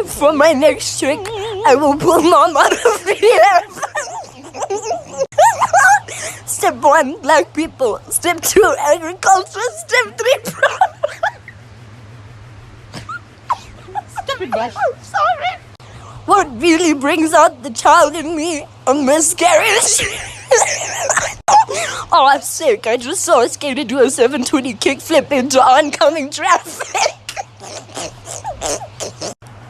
For my next trick, I will pull mom out of here. Step 1, black people. Step 2, agriculture. Step 3, Stupid I'm sorry. What really brings out the child in me? A miscarriage. Oh, I'm sick. I just saw a skater do a 720 kickflip into oncoming traffic.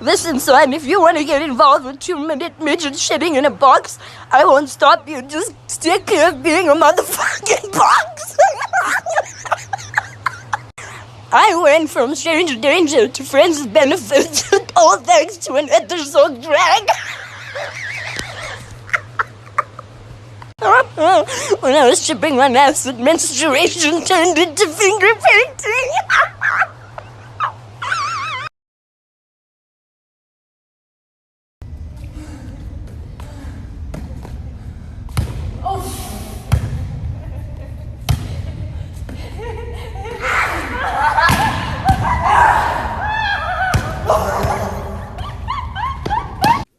Listen, son, if you want to get involved with 2-minute midget shitting in a box, I won't stop you. Just stick to being a motherfucking box. I went from stranger danger to friends with benefits, all thanks to an episode drag. When I was stripping my acid, menstruation turned into finger painting.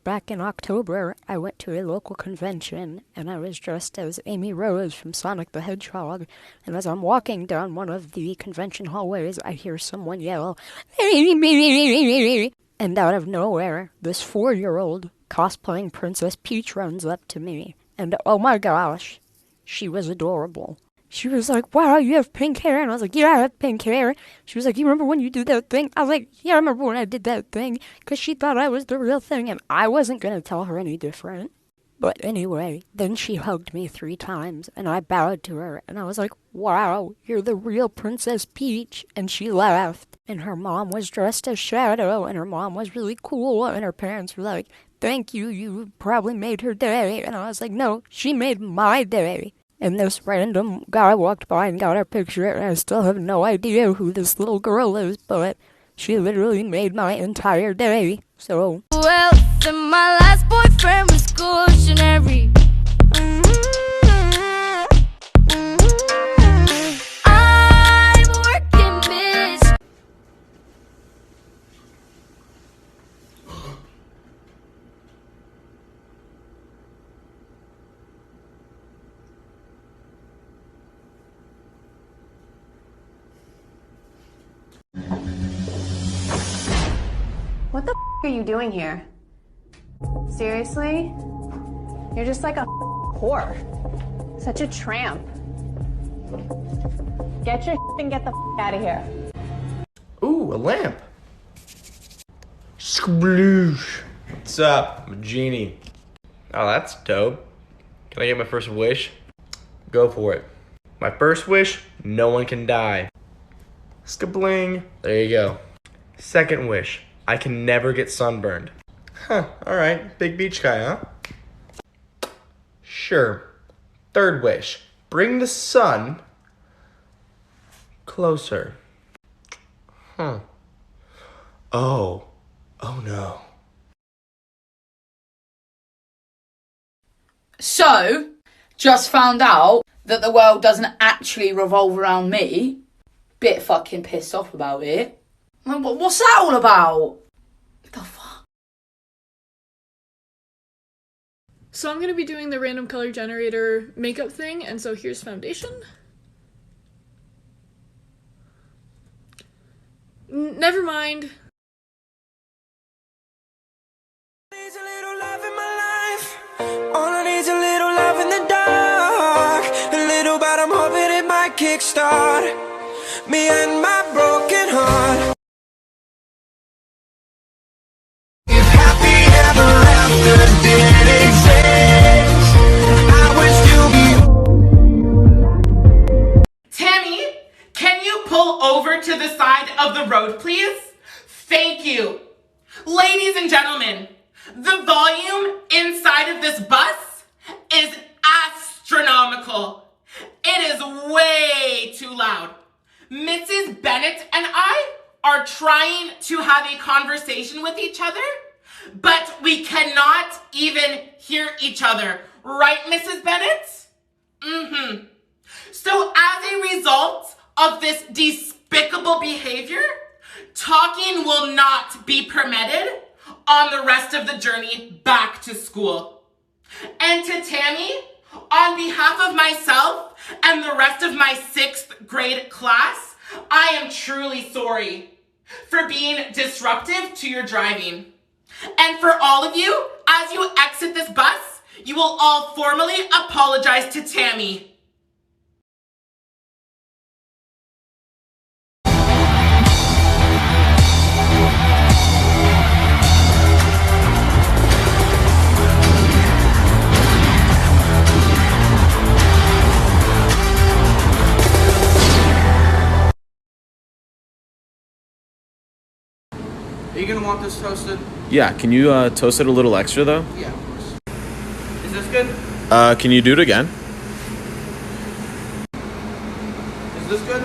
Back in October, I went to a local convention, and I was dressed as Amy Rose from Sonic the Hedgehog, and as I'm walking down one of the convention hallways, I hear someone yell, and out of nowhere, this 4-year-old cosplaying Princess Peach runs up to me, and oh my gosh, she was adorable. She was like, wow, you have pink hair. And I was like, yeah, I have pink hair. She was like, you remember when you did that thing? I was like, yeah, I remember when I did that thing. Because she thought I was the real thing, and I wasn't going to tell her any different. But anyway, then she hugged me 3 times, and I bowed to her. And I was like, wow, you're the real Princess Peach. And she laughed. And her mom was dressed as Shadow, and her mom was really cool. And her parents were like, thank you, you probably made her day. And I was like, no, she made my day. And this random guy walked by and got our picture, and I still have no idea who this little girl is, but she literally made my entire day, so... Well, my last boyfriend was cautionary. I'm working, bitch. What the are you doing here? Seriously? You're just like a whore. Such a tramp. Get your and get the out of here. Ooh, a lamp. Sploosh. What's up? I'm a genie. Oh, that's dope. Can I get my first wish? Go for it. My first wish, no one can die. Skabling. There you go. Second wish, I can never get sunburned. Huh, alright. Big beach guy, huh? Sure. Third wish, bring the sun closer. Huh. Oh no. So, just found out that the world doesn't actually revolve around me. Bit fucking pissed off about it. What's that all about? The fuck? So I'm going to be doing the random color generator makeup thing, and so here's foundation. Never mind. Kickstart me and my broken heart. If happy ever after did exist, I would still be. Tammy, can you pull over to the side of the road, please? Thank you. Ladies and gentlemen, the volume inside of this bus is astronomical. It is way too loud. Mrs. Bennett and I are trying to have a conversation with each other, but we cannot even hear each other. Right, Mrs. Bennett? Mm-hmm. So as a result of this despicable behavior, talking will not be permitted on the rest of the journey back to school. And to Tammy, on behalf of myself and the rest of my 6th grade class, I am truly sorry for being disruptive to your driving. And for all of you, as you exit this bus, you will all formally apologize to Tammy. Are you gonna want this toasted? Yeah, can you toast it a little extra though? Yeah, of course. Is this good? Can you do it again? Is this good?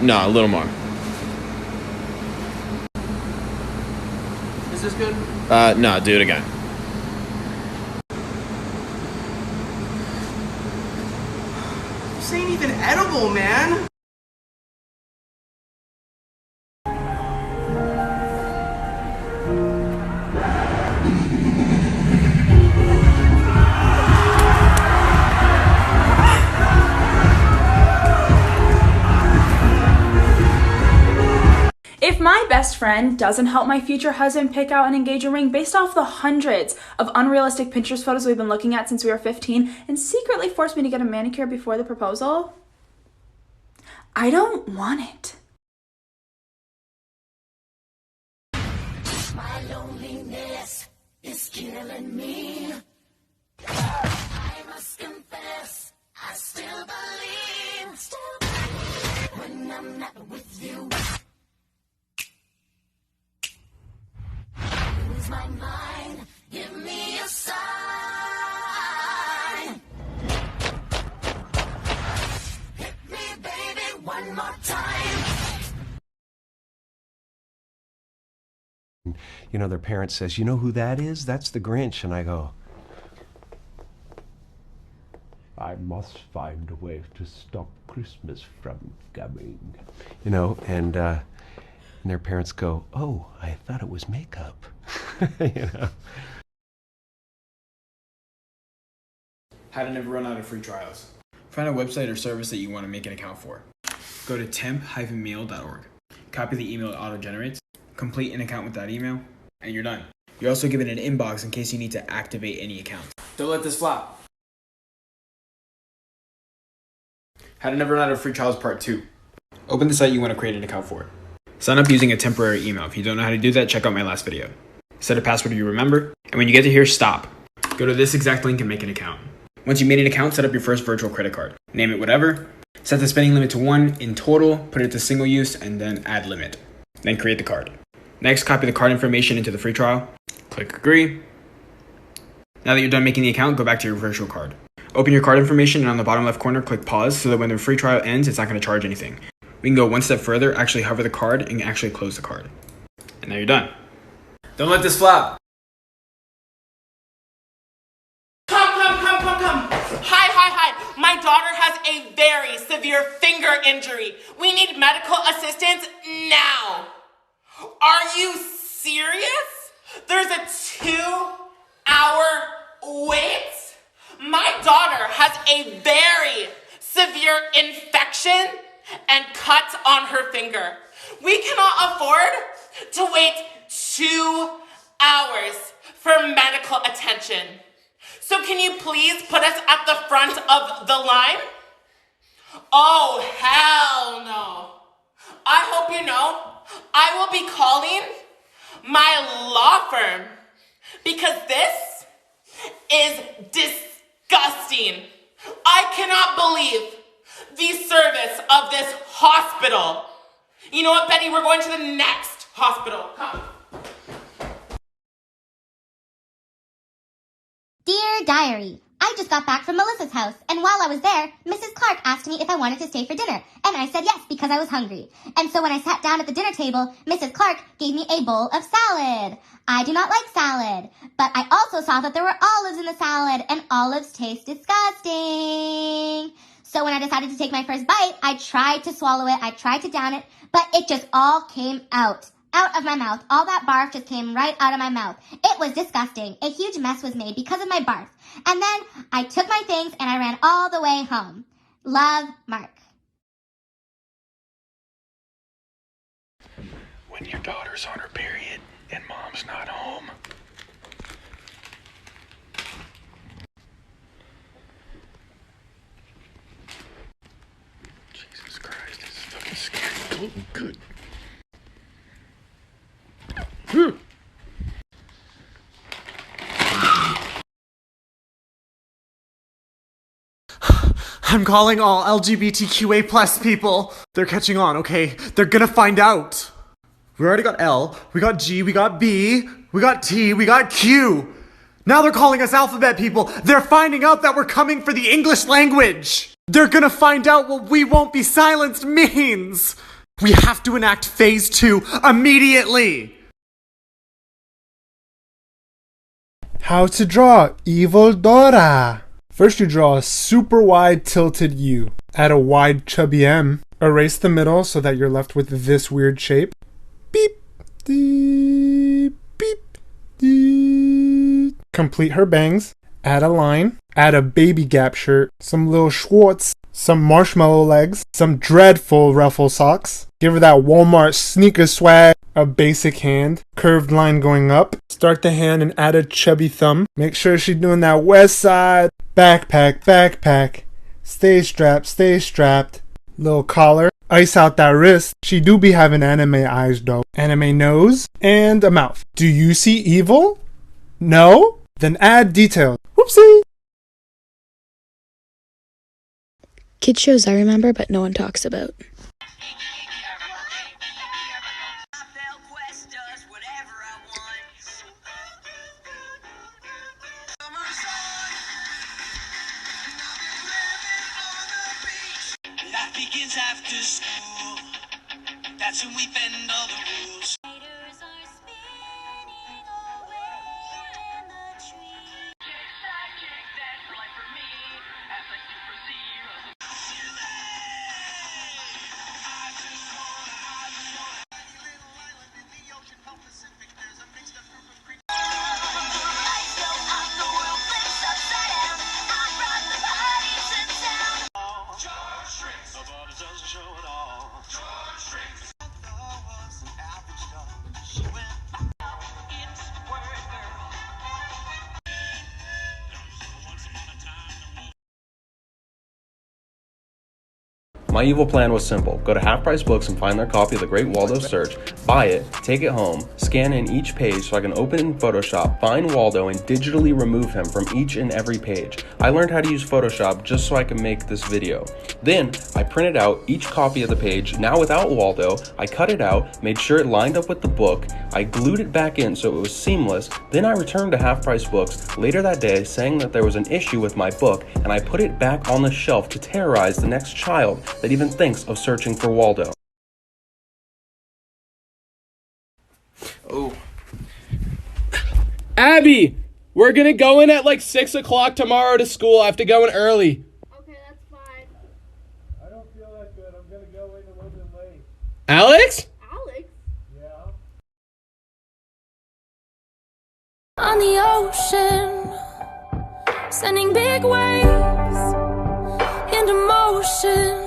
No, a little more. Is this good? No, do it again. This ain't even edible, man. If my best friend doesn't help my future husband pick out an engagement ring based off the hundreds of unrealistic Pinterest photos we've been looking at since we were 15 and secretly forced me to get a manicure before the proposal, I don't want it. My loneliness is killing me. I must confess, I still believe when I'm not with you. Lose my mind, give me a sign. Hit me, baby, one more time. You know, their parent says, "You know who that is? That's the Grinch." And I go, "I must find a way to stop Christmas from coming." You know, and their parents go, "Oh, I thought it was makeup." You know. How to never run out of free trials. Find a website or service that you want to make an account for. Go to temp-mail.org. Copy the email it auto-generates. Complete an account with that email, and you're done. You're also given an inbox in case you need to activate any account. Don't let this flop. How to never run out of free trials part 2. Open the site you want to create an account for. Sign up using a temporary email. If you don't know how to do that, check out my last video. Set a password you remember, and when you get to here, stop. Go to this exact link and make an account. Once you made an account, set up your first virtual credit card. Name it whatever. Set the spending limit to 1 in total, put it to single use, and then add limit. Then create the card. Next, copy the card information into the free trial. Click agree. Now that you're done making the account, go back to your virtual card. Open your card information, and on the bottom left corner, click pause so that when the free trial ends, it's not going to charge anything. We can go one step further, actually hover the card, and actually close the card. And now you're done. Don't let this flop. Come. Hi. My daughter has a very severe finger injury. We need medical assistance now. Are you serious? There's a 2-hour wait? My daughter has a very severe infection and cut on her finger. We cannot afford to wait 2 hours for medical attention. So can you please put us at the front of the line? Oh, hell no. I hope you know I will be calling my law firm because this is disgusting. I cannot believe the service of this hospital. You know what, Betty? We're going to the next hospital. Come. Dear Diary, I just got back from Melissa's house, and while I was there, Mrs. Clark asked me if I wanted to stay for dinner, and I said yes because I was hungry. And so when I sat down at the dinner table, Mrs. Clark gave me a bowl of salad. I do not like salad, but I also saw that there were olives in the salad, and olives taste disgusting. So when I decided to take my first bite, I tried to swallow it, I tried to down it, but it just all came out. out of my mouth. All that barf just came right out of my mouth. It was disgusting. A huge mess was made because of my barf. And then I took my things and I ran all the way home. Love, Mark. When your daughter's on her period and mom's not home. Jesus Christ, this is fucking scary. Oh, good. I'm calling all LGBTQA plus people. They're catching on, okay? They're gonna find out. We already got L, we got G, we got B, we got T, we got Q. Now they're calling us alphabet people. They're finding out that we're coming for the English language. They're gonna find out what we won't be silenced means. We have to enact phase 2 immediately. How to draw Evil Dora. First you draw a super wide tilted U. Add a wide chubby M. Erase the middle so that you're left with this weird shape. Beep, beep, beep, beep. Complete her bangs. Add a line. Add a baby Gap shirt. Some little Schwartz. Some marshmallow legs. Some dreadful ruffle socks. Give her that Walmart sneaker swag. A basic hand. Curved line going up. Start the hand and add a chubby thumb. Make sure she's doing that west side. Backpack, backpack. Stay strapped, stay strapped. Little collar. Ice out that wrist. She do be having anime eyes though. Anime nose. And a mouth. Do you see evil? No? Then add details. Whoopsie! Kid shows I remember, but no one talks about. Life begins after school. That's when we bend all the rules. My evil plan was simple. Go to Half Price Books and find their copy of The Great Waldo Search, buy it, take it home, scan in each page so I can open it in Photoshop, find Waldo, and digitally remove him from each and every page. I learned how to use Photoshop just so I can make this video. Then, I printed out each copy of the page, now without Waldo. I cut it out, made sure it lined up with the book, I glued it back in so it was seamless, then I returned to Half Price Books later that day saying that there was an issue with my book, and I put it back on the shelf to terrorize the next child that even thinks of searching for Waldo. Oh. Abby! We're gonna go in at like 6 o'clock tomorrow to school. I have to go in early. Okay, that's fine. I don't feel that good. I'm gonna go in a little bit late. Alex? Alex? Yeah? On the ocean, sending big waves into motion.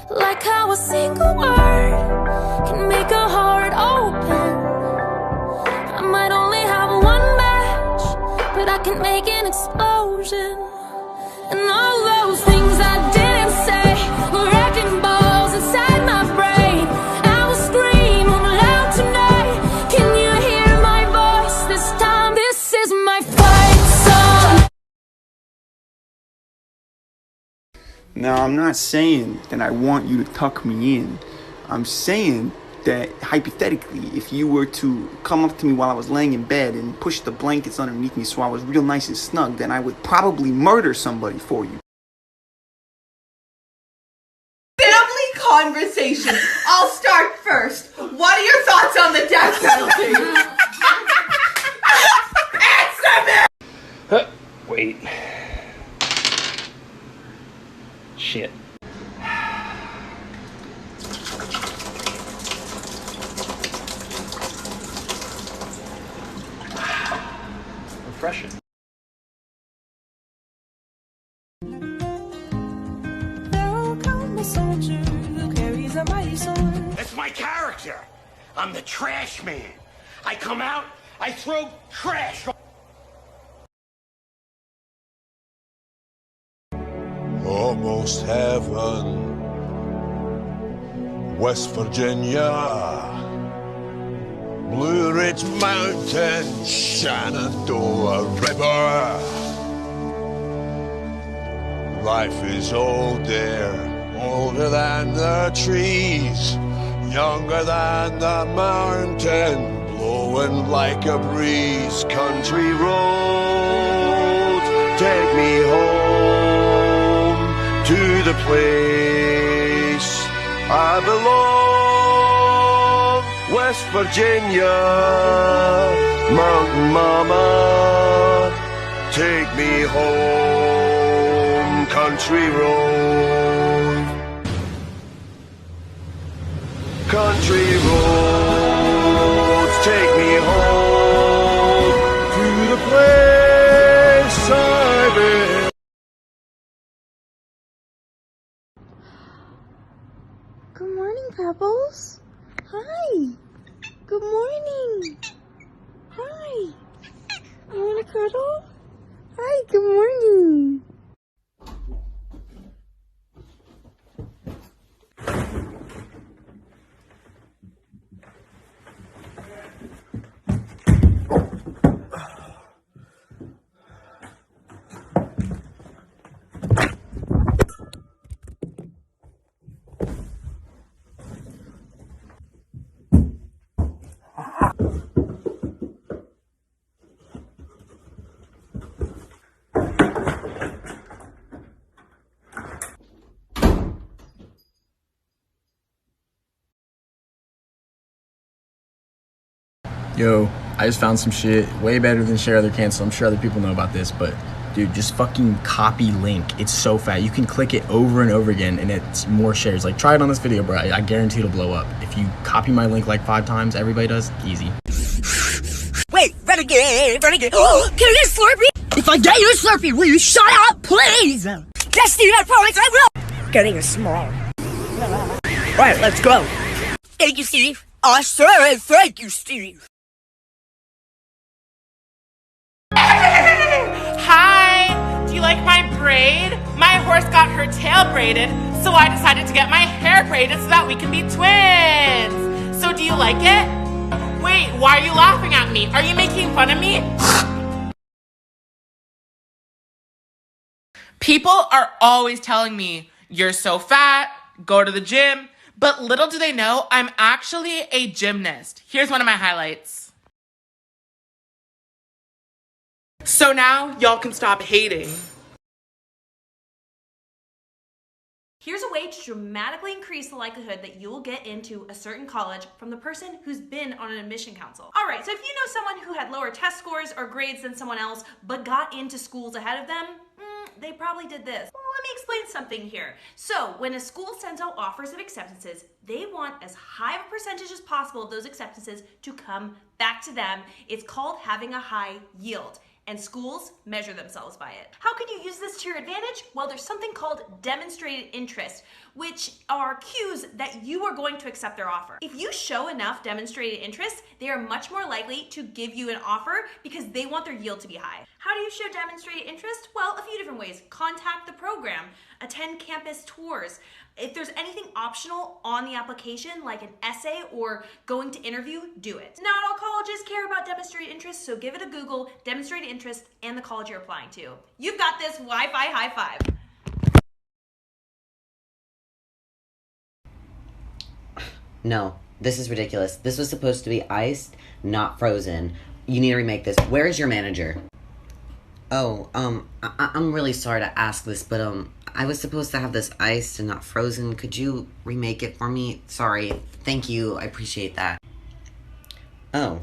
Like how a single word can make a heart open. I might only have one match, but I can make an explosion. And all those things I didn't say were wrecking balls inside my brain. I will scream loud tonight. Can you hear my voice this time? This is my fight song. Now, I'm not saying that I want you to tuck me in. I'm saying that, hypothetically, if you were to come up to me while I was laying in bed and push the blankets underneath me so I was real nice and snug, then I would probably murder somebody for you. Family conversation. I'll start first. What are your thoughts on the death penalty? Answer me! Wait. Shit. depression. That's my character. I'm the trash man. I come out, I throw trash. Almost heaven. West Virginia, Blue Ridge Mountain, Shenandoah River. Life is old there, older than the trees, younger than the mountain, blowing like a breeze. Country roads, take me home to the place I belong, West Virginia, Mountain Mama, take me home, country road. Country roads, take me home to the place I've been. Good morning, Pebbles. Hi. Good morning. Hi. You want a cuddle? Hi, good morning. Yo, I just found some shit way better than Share Other Cancel. I'm sure other people know about this, but dude, just fucking copy link. It's so fat. You can click it over and over again and it's more shares. Like, try it on this video, bro. I guarantee it'll blow up. If you copy my link like 5 times, everybody does, easy. Wait, renegade. Oh, can I get a Slurpee? If I get you a Slurpee, will you shut up, please? Yes, Steve, I promise I will. Getting a small. Right, let's go. Thank you, Steve. Sure, thank you, Steve. Hi! Do you like my braid? My horse got her tail braided, so I decided to get my hair braided so that we can be twins. So do you like it? Wait, why are you laughing at me? Are you making fun of me? People are always telling me, you're so fat, go to the gym, but little do they know I'm actually a gymnast. Here's one of my highlights. So now y'all can stop hating. Here's a way to dramatically increase the likelihood that you will get into a certain college from the person who's been on an admission council. All right, so if you know someone who had lower test scores or grades than someone else, but got into schools ahead of them, they probably did this. Well, let me explain something here. So when a school sends out offers of acceptances, they want as high of a percentage as possible of those acceptances to come back to them. It's called having a high yield. And schools measure themselves by it. How can you use this to your advantage? Well, there's something called demonstrated interest, which are cues that you are going to accept their offer. If you show enough demonstrated interest, they are much more likely to give you an offer because they want their yield to be high. How do you show demonstrated interest? Well, a few different ways. Contact the program, attend campus tours. If there's anything optional on the application, like an essay or going to interview, do it. Not all colleges care about demonstrated interest, so give it a Google, demonstrated interest, and the college you're applying to. You've got this. Wi-Fi high five. No, this is ridiculous. This was supposed to be iced, not frozen. You need to remake this. Where is your manager? Oh, I'm really sorry to ask this, but, I was supposed to have this iced and not frozen. Could you remake it for me? Sorry. Thank you. I appreciate that. Oh.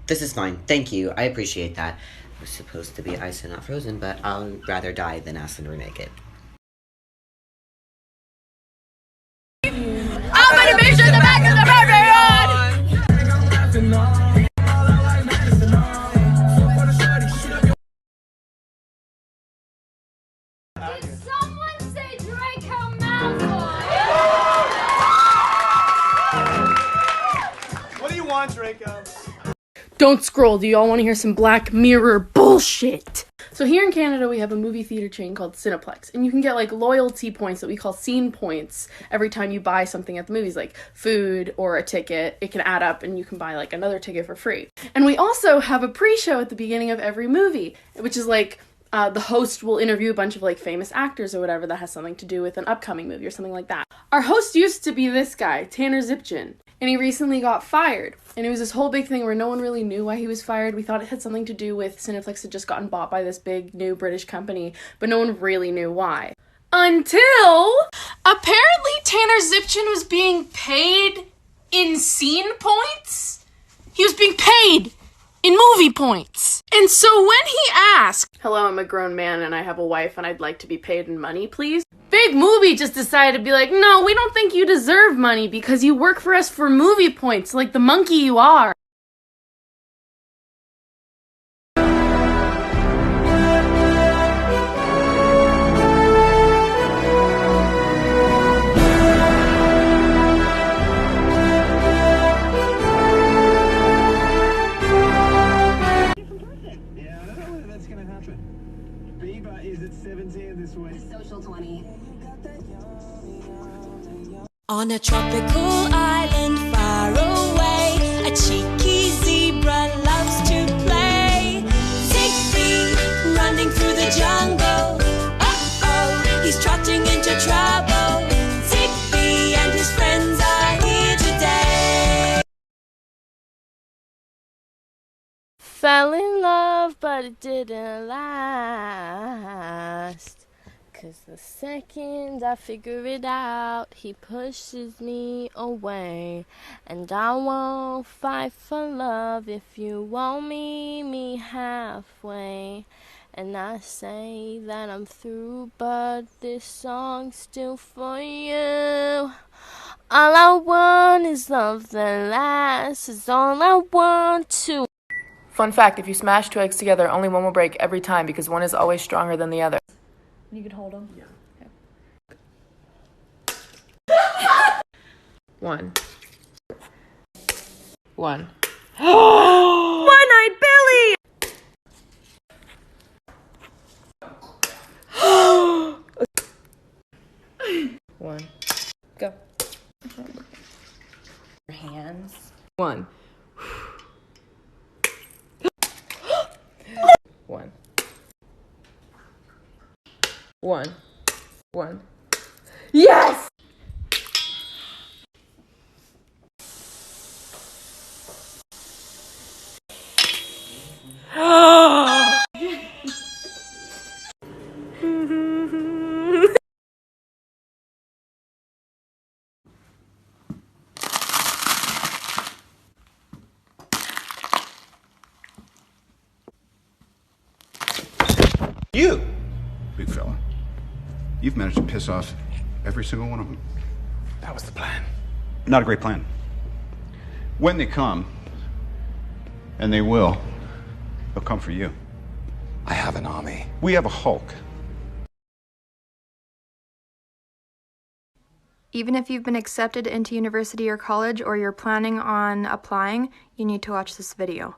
This is fine. Thank you. I appreciate that. It was supposed to be iced and not frozen, but I'll rather die than ask them to remake it. I'm gonna make sure the back of the road. Don't scroll. Do y'all want to hear some Black Mirror bullshit? So here in Canada, we have a movie theater chain called Cineplex, and you can get like loyalty points that we call scene points every time you buy something at the movies, like food or a ticket. It can add up and you can buy like another ticket for free. And we also have a pre-show at the beginning of every movie, which is like the host will interview a bunch of like famous actors or whatever that has something to do with an upcoming movie or something like that. Our host used to be this guy, Tanner Zipchin, and he recently got fired. And it was this whole big thing where no one really knew why he was fired. We thought it had something to do with Cineplex had just gotten bought by this big new British company, but no one really knew why. Until apparently Tanner Zipchin was being paid in scene points. He was being paid in movie points. And so when he asked, "Hello, I'm a grown man and I have a wife and I'd like to be paid in money, please," Big Movie just decided to be like, "No, we don't think you deserve money because you work for us for movie points, like the monkey you are." On a tropical island far away, a cheeky zebra loves to play. Zigbee running through the jungle. Uh-oh, he's trotting into trouble. Zigbee and his friends are here today. Fell in love, but it didn't last. 'Cause the second I figure it out, he pushes me away. And I won't fight for love if you won't meet me halfway. And I say that I'm through, but this song's still for you. All I want is love that lasts, is all I want to. Fun fact, if you smash two eggs together, only one will break every time because one is always stronger than the other. You can hold them? Yeah. Okay. One. One-eyed Billy! One. Go. Your hands. One. One. One. Yes! You, big fella. You've managed to piss off every single one of them. That was the plan. Not a great plan. When they come, and they will, they'll come for you. I have an army. We have a Hulk. Even if you've been accepted into university or college or you're planning on applying, you need to watch this video.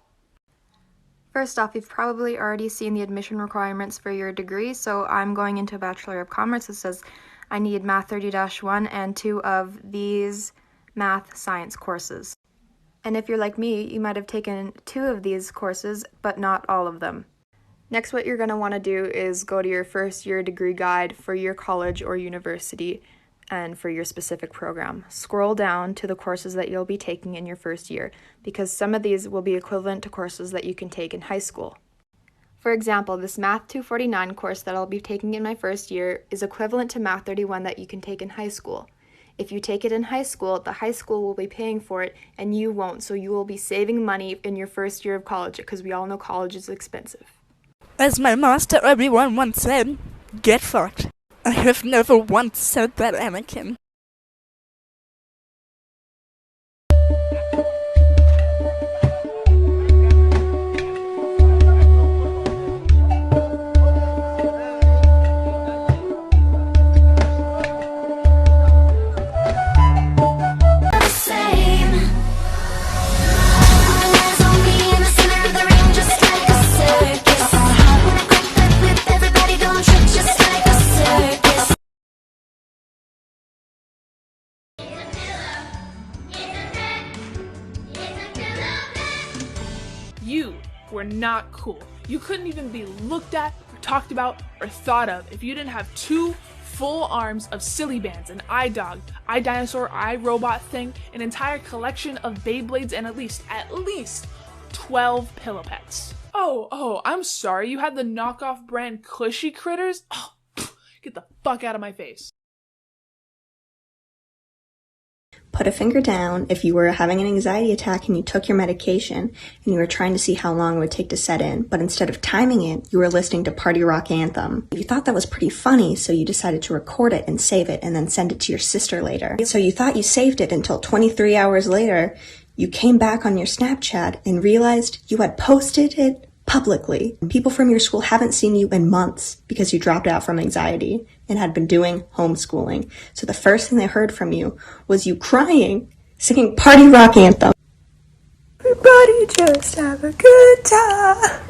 First off, you've probably already seen the admission requirements for your degree, so I'm going into a Bachelor of Commerce. It says I need Math 30-1 and 2 of these math science courses. And if you're like me, you might have taken 2 of these courses, but not all of them. Next, what you're going to want to do is go to your first year degree guide for your college or university and for your specific program. Scroll down to the courses that you'll be taking in your first year, because some of these will be equivalent to courses that you can take in high school. For example, this Math 249 course that I'll be taking in my first year is equivalent to Math 31 that you can take in high school. If you take it in high school, the high school will be paying for it and you won't, so you will be saving money in your first year of college, because we all know college is expensive. As my master everyone once said, get fucked. I have never once said that, Anakin. Same. All eyes on me in the You were not cool. You couldn't even be looked at or talked about or thought of if you didn't have 2 full arms of silly bands, an eye dog, eye dinosaur, eye robot thing, an entire collection of Beyblades, and at least 12 pillow pets. Oh, I'm sorry, you had the knockoff brand Cushy Critters? Oh, get the fuck out of my face. Put a finger down if you were having an anxiety attack and you took your medication and you were trying to see how long it would take to set in, but instead of timing it, you were listening to Party Rock Anthem. You thought that was pretty funny, so you decided to record it and save it and then send it to your sister later. So you thought you saved it until 23 hours later, you came back on your Snapchat and realized you had posted it publicly. People from your school haven't seen you in months because you dropped out from anxiety and had been doing homeschooling. So the first thing they heard from you was you crying, singing Party Rock Anthem. Everybody just have a good time.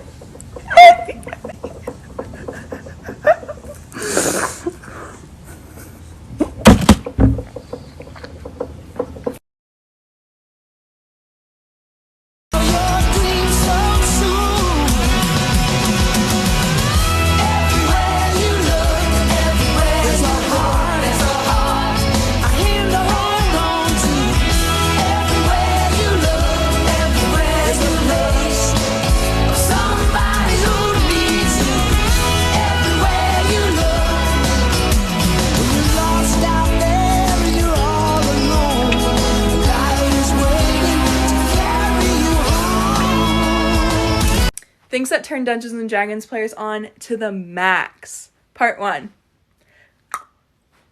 Things that turn Dungeons and Dragons players on to the max. Part 1.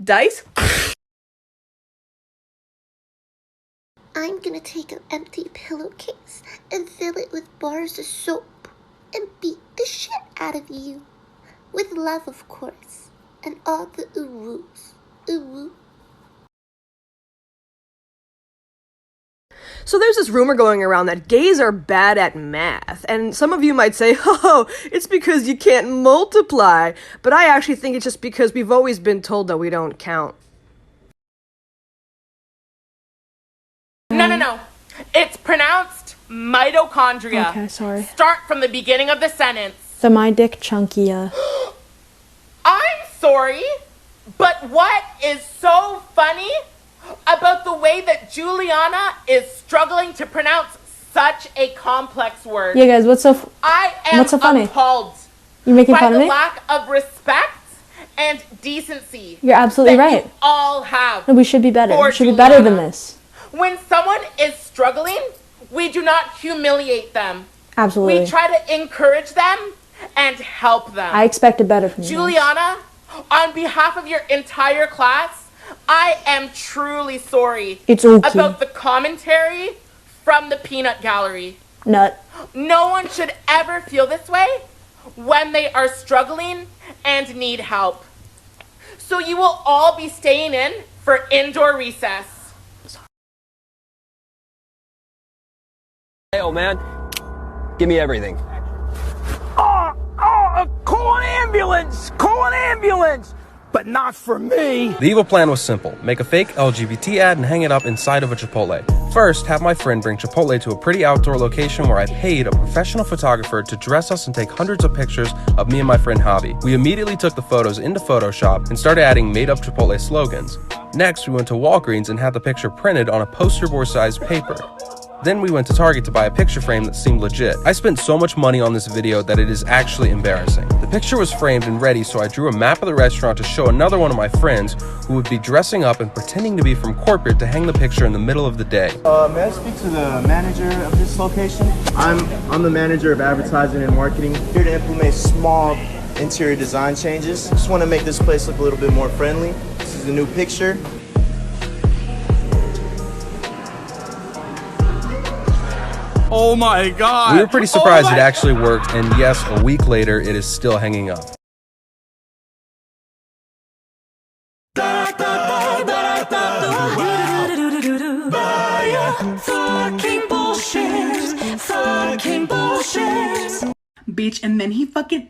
Dice. I'm gonna take an empty pillowcase and fill it with bars of soap and beat the shit out of you. With love, of course, and all the ooh-woos. Ooh-woo. So there's this rumor going around that gays are bad at math, and some of you might say, oh, it's because you can't multiply, but I actually think it's just because we've always been told that we don't count. No. It's pronounced mitochondria. Okay, sorry. Start from the beginning of the sentence. The my dick chunkia. I'm sorry, but what is so funny about the way that Juliana is struggling to pronounce such a complex word? Yeah, guys, what's so funny? Appalled. You making by fun of the me? lack of respect and decency. You're absolutely that right. You all have. No, we should be better. for We should be Juliana. better than this. When someone is struggling, we do not humiliate them. Absolutely. We try to encourage them and help them. I expected better from you. Juliana, on behalf of your entire class, I am truly sorry It's okay. about the commentary from the peanut gallery. Nut. No one should ever feel this way when they are struggling and need help. So you will all be staying in for indoor recess. Hey, old man, give me everything. Call an ambulance! Call an ambulance! But not for me! The evil plan was simple. Make a fake LGBT ad and hang it up inside of a Chipotle. First, have my friend bring Chipotle to a pretty outdoor location where I paid a professional photographer to dress us and take hundreds of pictures of me and my friend Javi. We immediately took the photos into Photoshop and started adding made-up Chipotle slogans. Next, we went to Walgreens and had the picture printed on a poster board sized paper. Then we went to Target to buy a picture frame that seemed legit. I spent so much money on this video that it is actually embarrassing. The picture was framed and ready, so I drew a map of the restaurant to show another one of my friends who would be dressing up and pretending to be from corporate to hang the picture in the middle of the day. May I speak to the manager of this location? I'm the manager of advertising and marketing, here to implement small interior design changes. Just want to make this place look a little bit more friendly. This is the new picture. Oh my god! We were pretty surprised it actually worked, and yes, a week later, it is still hanging up. Bitch, and then he fucking...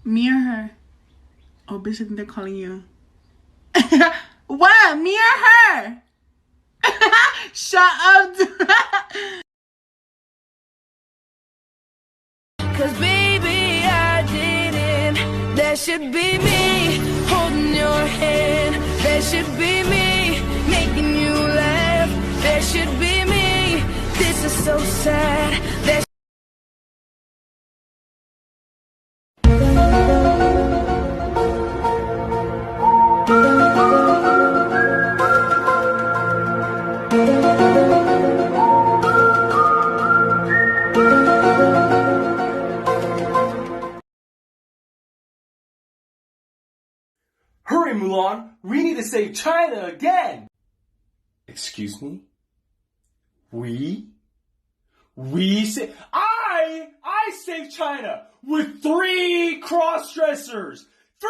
Me or her? Oh, bitch, I think they're calling you. What? Me or her? Shut up. 'cause baby, I didn't. There should be me holding your hand. There should be me making you laugh. There should be me. This is so sad. There Hurry, Mulan! We need to save China again! Excuse me? We saved... I saved China with 3 cross-dressers! 3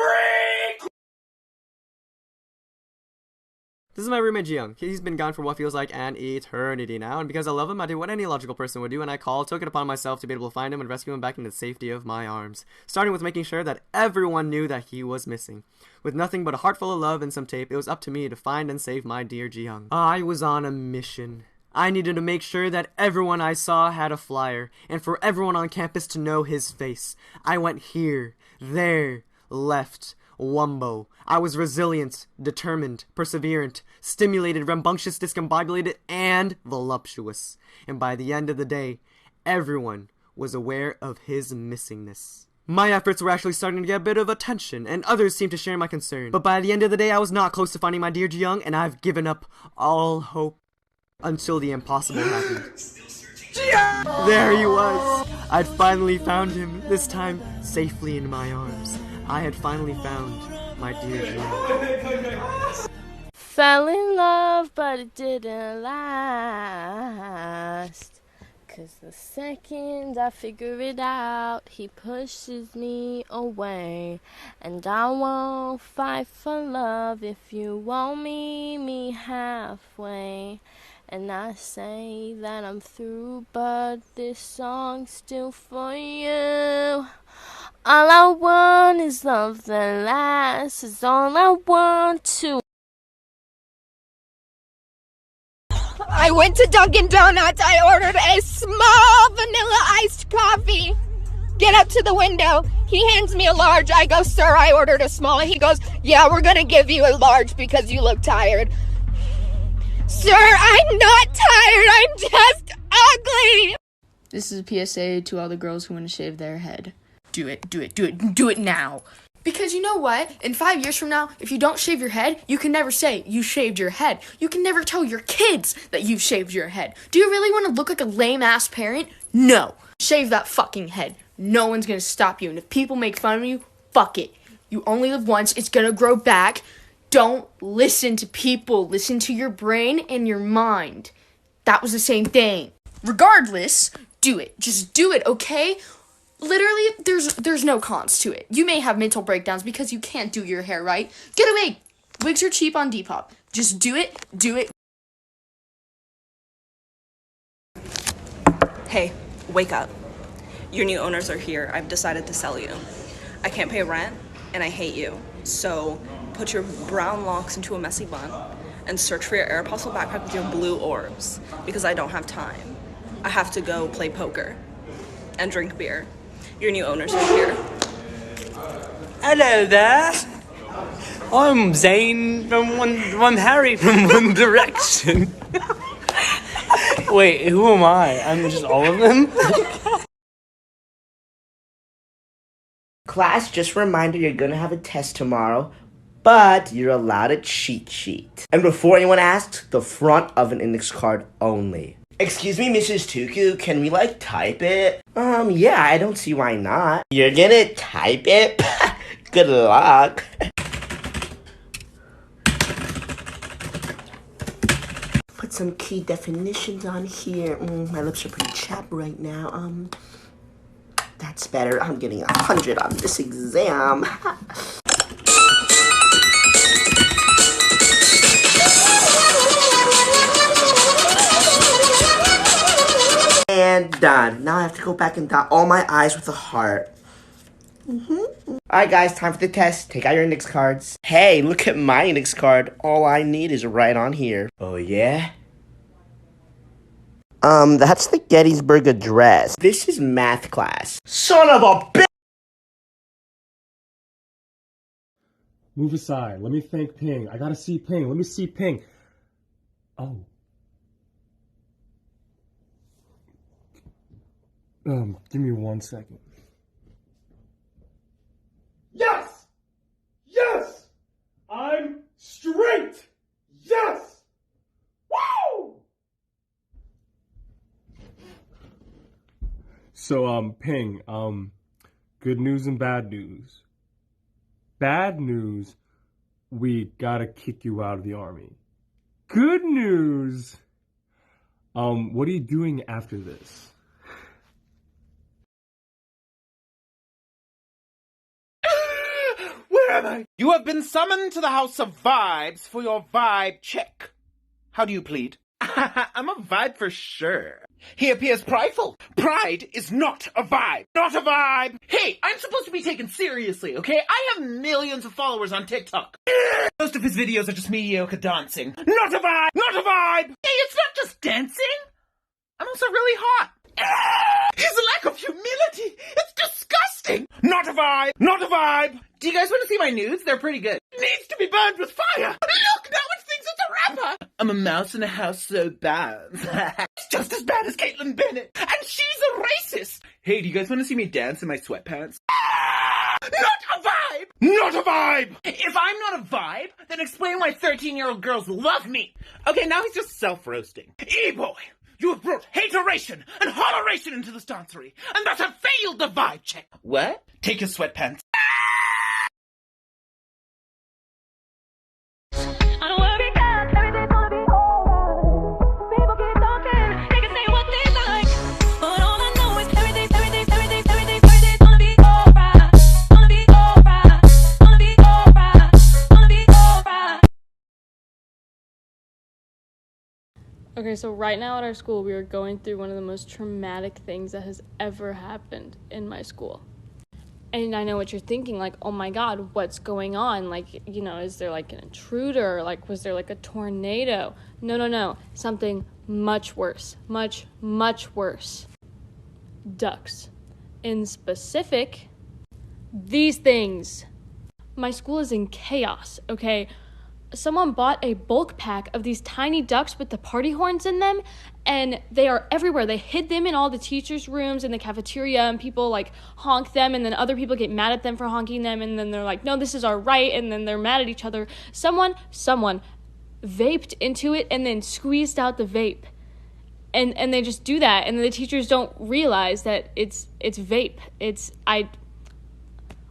This is my roommate Jiyoung. He's been gone for what feels like an eternity now, and because I love him, I do what any logical person would do, and I took it upon myself to be able to find him and rescue him back into the safety of my arms. Starting with making sure that everyone knew that he was missing. With nothing but a heart full of love and some tape, it was up to me to find and save my dear Jiyoung. I was on a mission. I needed to make sure that everyone I saw had a flyer, and for everyone on campus to know his face. I went here, there, left, Wumbo. I was resilient, determined, perseverant, stimulated, rambunctious, discombobulated, and voluptuous. And by the end of the day, everyone was aware of his missingness. My efforts were actually starting to get a bit of attention, and others seemed to share my concern. But by the end of the day, I was not close to finding my dear Jiyoung, and I've given up all hope until the impossible happened. There he was! I'd finally found him, this time safely in my arms. I had finally found my dear Jiyoung. Fell in love, but it didn't last. 'Cause the second I figure it out, he pushes me away. And I won't fight for love if you won't meet me halfway. And I say that I'm through, but this song's still for you. All I want is love that lasts, is all I want to. I went to Dunkin' Donuts. I ordered a small vanilla iced coffee. Get up to the window. He hands me a large. I go, sir, I ordered a small. He goes, yeah, we're gonna give you a large because you look tired. Sir, I'm not tired. I'm just ugly. This is a PSA to all the girls who want to shave their head. Do it, do it, do it, do it now. Because you know what? In 5 years from now, if you don't shave your head, you can never say you shaved your head. You can never tell your kids that you've shaved your head. Do you really want to look like a lame-ass parent? No. Shave that fucking head. No one's going to stop you. And if people make fun of you, fuck it. You only live once. It's going to grow back. Don't listen to people. Listen to your brain and your mind. That was the same thing. Regardless, do it. Just do it, okay? Literally, there's no cons to it. You may have mental breakdowns because you can't do your hair right. Get a wig. Wigs are cheap on Depop. Just do it. Do it. Hey, wake up. Your new owners are here. I've decided to sell you. I can't pay rent, and I hate you. So, put your brown locks into a messy bun and search for your Aeropostale backpack with your blue orbs, because I don't have time. I have to go play poker and drink beer. Your new owners are here. Hello there. I'm Zayn I'm Harry from One Direction. Wait, who am I? I'm just all of them? Class, just a reminder, you're gonna have a test tomorrow, but you're allowed a cheat sheet. And before anyone asks, the front of an index card only. Excuse me, Mrs. Tuku, can we, type it? Yeah, I don't see why not. You're gonna type it? Good luck. Put some key definitions on here. My lips are pretty chapped right now. That's better. I'm getting 100 on this exam. And done. Now I have to go back and dot all my I's with a heart. Alright guys, time for the test. Take out your index cards. Hey, look at my index card. All I need is right on here. Oh yeah? That's the Gettysburg Address. This is math class. Son of a bitch! Move aside. Let me think Ping. I gotta see Ping. Let me see Ping. Oh. Give me 1 second. Yes! Yes! I'm straight! Yes! Woo! So, Ping, good news and bad news. Bad news, we gotta kick you out of the army. Good news, what are you doing after this? Where am I? You have been summoned to the House of Vibes for your vibe check. How do you plead? I'm a vibe for sure. He appears prideful. Pride is not a vibe. Not a vibe. Hey, I'm supposed to be taken seriously, okay? I have millions of followers on TikTok. Most of his videos are just mediocre dancing. Not a vibe. Not a vibe. Hey, it's not just dancing. I'm also really hot. His lack of humility. It's disgusting. Not a vibe. Not a vibe. Do you guys want to see my nudes? They're pretty good. Needs to be burned with fire. Look, now it thinks it's a rapper. I'm a mouse in a house so bad. It's just as bad as Caitlyn Bennett. And she's a racist. Hey, do you guys want to see me dance in my sweatpants? Not a vibe. Not a vibe. If I'm not a vibe, then explain why 13-year-old girls love me. Okay, now he's just self-roasting. E-boy. You have brought hateration and holleration into the stancery, and thus have failed the vibe check. What? Take your sweatpants. Okay, so right now at our school, we are going through one of the most traumatic things that has ever happened in my school. And I know what you're thinking, like, oh my God, what's going on? Like, you know, is there like an intruder? Like, was there like a tornado? No. Something much worse. Much worse. Ducks. In specific, these things. My school is in chaos, okay? Someone bought a bulk pack of these tiny ducks with the party horns in them, and they are everywhere. They hid them in all the teachers' rooms in the cafeteria, and people like honk them, and then other people get mad at them for honking them, and then they're like, no, this is our right, and then they're mad at each other. Someone vaped into it and then squeezed out the vape. And they just do that, and the teachers don't realize that it's vape.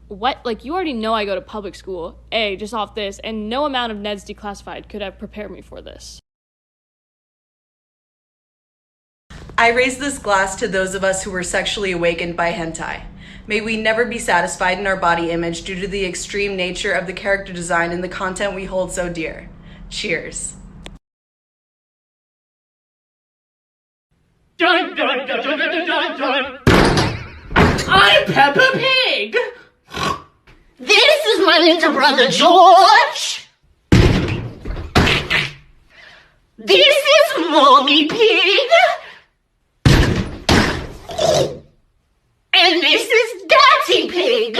What? Like, you already know I go to public school, just off this, and no amount of Ned's Declassified could have prepared me for this. I raise this glass to those of us who were sexually awakened by hentai. May we never be satisfied in our body image due to the extreme nature of the character design and the content we hold so dear. Cheers. Dun, dun, dun, dun, dun, dun, dun. I'm Peppa Pig! This is my little brother George. This is Mommy Pig. And this is Daddy Pig.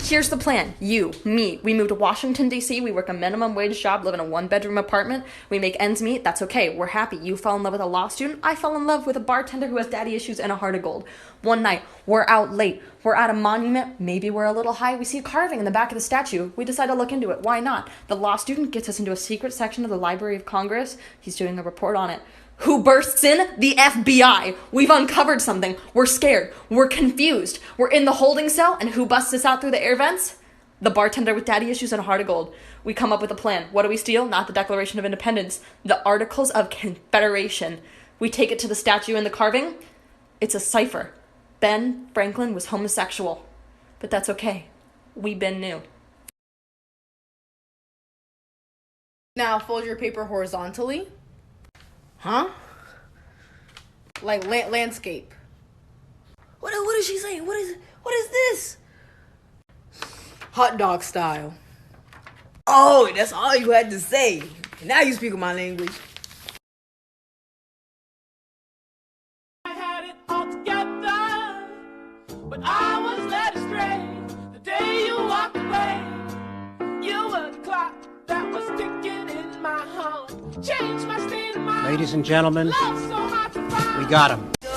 Here's the plan. You, me, we move to Washington, D.C., we work a minimum wage job, live in a one-bedroom apartment, we make ends meet, that's okay, we're happy. You fell in love with a law student, I fell in love with a bartender who has daddy issues and a heart of gold. One night, we're out late, we're at a monument, maybe we're a little high, we see a carving in the back of the statue, we decide to look into it, why not? The law student gets us into a secret section of the Library of Congress, he's doing a report on it. Who bursts in? The FBI. We've uncovered something. We're scared. We're confused. We're in the holding cell, and who busts us out through the air vents? The bartender with daddy issues and a heart of gold. We come up with a plan. What do we steal? Not the Declaration of Independence. The Articles of Confederation. We take it to the statue in the carving. It's a cipher. Ben Franklin was homosexual. But that's okay. We Ben knew. Now fold your paper horizontally. Huh? Like landscape. What is she saying? What is this? Hot dog style. Oh, that's all you had to say. Now you speak my language. I had it all together, but I was led astray. The day you walked away, you were the clock that was ticking in my home. Changed my state of mind. Ladies and gentlemen, Love so hard to find. we got him. I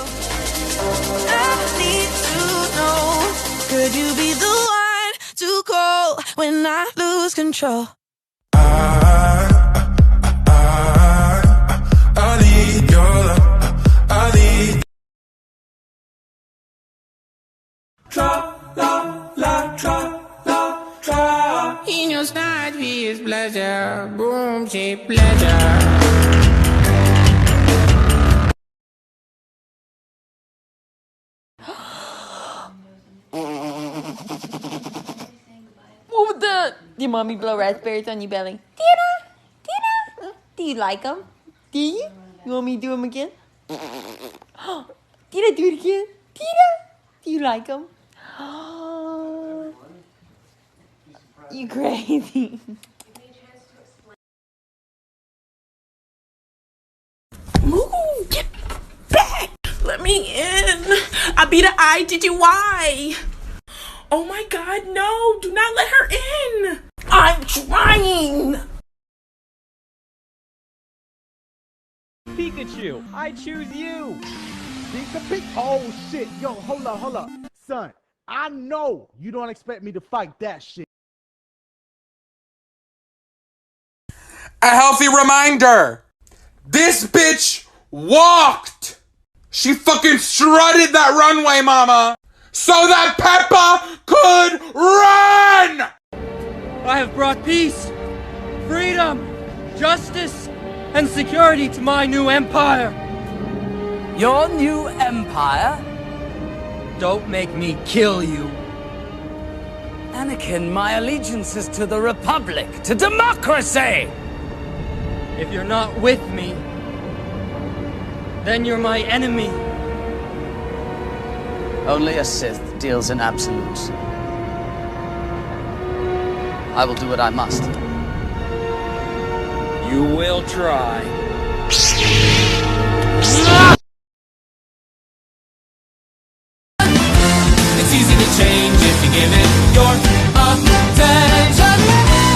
need to know, could you be the one to call when I lose control? I need your love. I need. Tra la la tra la tra. In your side he is pleasure, boom shape pleasure. What was that? Your mommy blow raspberries on your belly. Tina? Tina? Do you like them? Do you? You want me to do them again? Tina, do it again. Tina? Do you like them? You crazy. Ooh, get back! Let me in. I be the IGGY. Oh my god, no! Do not let her in! I'm trying! Pikachu, I choose you! Oh shit, yo, hold up. Son, I know you don't expect me to fight that shit. A healthy reminder. This bitch walked. She fucking strutted that runway, mama, so that Peppa could run! I have brought peace, freedom, justice, and security to my new empire. Your new empire? Don't make me kill you. Anakin, my allegiance is to the Republic, to democracy! If you're not with me, then you're my enemy. Only a Sith deals in absolutes. I will do what I must. You will try. It's easy to change if you give it your attention.